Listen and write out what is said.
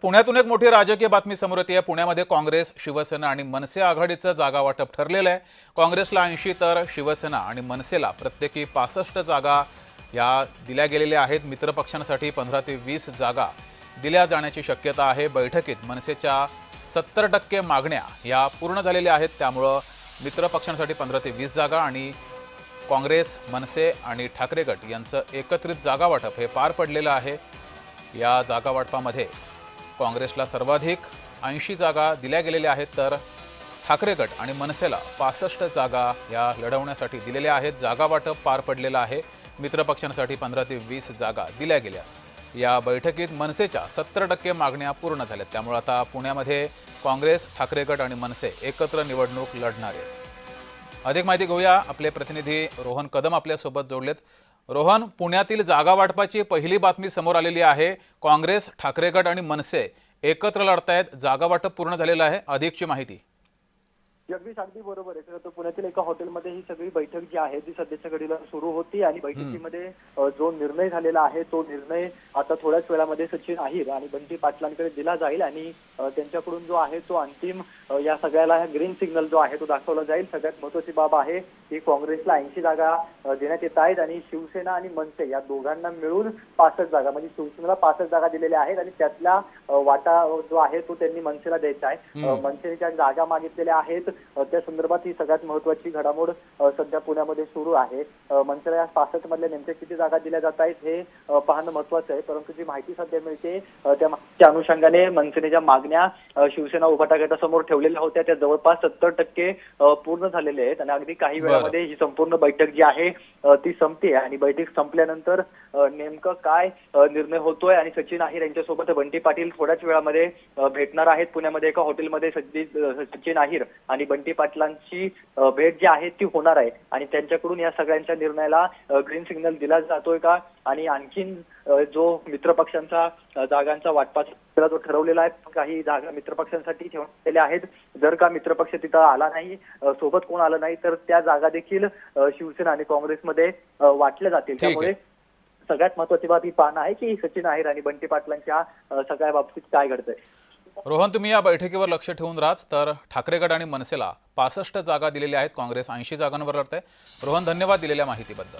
पुण्यातून एक मोठी राजकीय बातमी समोर येते आहे। पुण्यामध्ये काँग्रेस, शिवसेना आणि मनसे आघाडीचं जागा वाटप ठरलेलं आहे। काँग्रेसला 80 तर शिवसेना आणि मनसेला प्रत्येकी 65 जागा या दिल्या गेलेल्या आहेत। मित्रपक्षांसाठी 15 ते 20 जागा दिल्या जाण्याची शक्यता आहे। बैठकीत मनसेच्या 70% मागण्या या पूर्ण झालेल्या आहेत। त्यामुळे मित्रपक्षांसाठी 15 ते 20 जागा आणि काँग्रेस, मनसे आणि ठाकरे गट यांचं एकत्रित जागा वाटप हे पार पडलेलं आहे। या जागा वाटपामध्ये काँग्रेसला सर्वाधिक 80 जागा दिल्या गेलेल्या आहेत, तर ठाकरे गट आणि मनसेला 65 जागा या लढवण्यासाठी दिलेल्या आहेत। जागा वाटप पार पडलेलं आहे। मित्रपक्षांसाठी 15 ते 20 जागा दिल्या गेल्या। या बैठकीत मनसेच्या 70% मागण्या पूर्ण झाल्यात। त्यामुळे आता पुण्यामध्ये काँग्रेस, ठाकरे गट आणि मनसे एकत्र निवडणूक लढणार आहेत। अधिक माहिती घेऊया, आपले प्रतिनिधी रोहन कदम आपल्यासोबत जोडलेत। रोहन, पुण्यातील जागा वाटपाची पहिली बातमी समोर आलेली आहे। काँग्रेस, ठाकरे गट आणि मनसे एकत्र लढतायत। जागा वाटप पूर्ण झालेलं आहे। अधिकची माहिती। जगदीश, अगदी बरोबर आहे। तर पुण्यातील एका हॉटेलमध्ये ही सगळी बैठक जी आहे ती सध्याच्या घडीला सुरू होती आणि बैठकीमध्ये जो निर्णय झालेला आहे तो निर्णय आता थोड्याच वेळामध्ये सचिन अहिर आणि बंटी पाटलांकडे दिला जाईल आणि त्यांच्याकडून जो आहे तो अंतिम या सगळ्याला ग्रीन सिग्नल जो आहे तो दाखवला जाईल। सगळ्यात महत्त्वाची बाब आहे की काँग्रेसला 80 जागा देण्यात येत आहेत आणि शिवसेना आणि मनसे या दोघांना मिळून 65 जागा, म्हणजे शिवसेनेला 65 जागा दिलेल्या आहेत आणि त्यातला वाटा जो आहे तो त्यांनी मनसेला द्यायचा आहे। मनसेने ज्या जागा मागितलेल्या आहेत त्या संदर्भात ही सगळ्यात महत्त्वाची घडामोड सध्या पुण्यामध्ये सुरू आहे। मनसेला या 65 मधल्या नेमक्या किती जागा दिल्या जात आहेत हे पाहणं महत्त्वाचं आहे, परंतु जी माहिती सध्या मिळते त्या अनुषंगाने मनसेने ज्या मागण्या शिवसेना उभाटा गटासमोर ठेवलेल्या होत्या त्या जवळपास 70% पूर्ण झालेल्या आहेत आणि अगदी काही वेळामध्ये ही संपूर्ण बैठक जी आहे ती संपते आणि बैठक संपल्यानंतर नेमकं काय निर्णय होतोय आणि सचिन अहिर यांच्यासोबत बंटी पाटील थोड्याच वेळामध्ये भेटणार आहेत। पुण्यामध्ये एका हॉटेलमध्ये सचिन अहिर आणि बंटी पाटलांची भेट जी आहे ती होणार आहे आणि त्यांच्याकडून या सगळ्यांच्या निर्णयाला ग्रीन सिग्नल दिला जातोय का आणि आणखीन जो मित्रपक्षांचा जागांचा वाटपाचा जो ठरवलेला आहे काही जागा मित्रपक्षांसाठी ठेवलेल्या आहेत। जर का मित्रपक्ष तिथं आला नाही, सोबत कोण आलं नाही, तर त्या जागा देखील शिवसेना आणि काँग्रेसमध्ये वाटल्या जातील। त्यामुळे सगळ्यात महत्त्वाची बाब ही पाहणं आहे की सचिन अहिर आणि बंटी पाटलांच्या सगळ्या बाबतीत काय घडतंय। रोहन, तुम्ही या बैठकीवर लक्ष ठेवून राहाच। तर ठाकरे गट आणि मनसेला 65 जागा दिलेल्या आहेत। काँग्रेस 80 जागांवर लढत आहे। रोहन, धन्यवाद दिलेल्या माहितीबद्दल।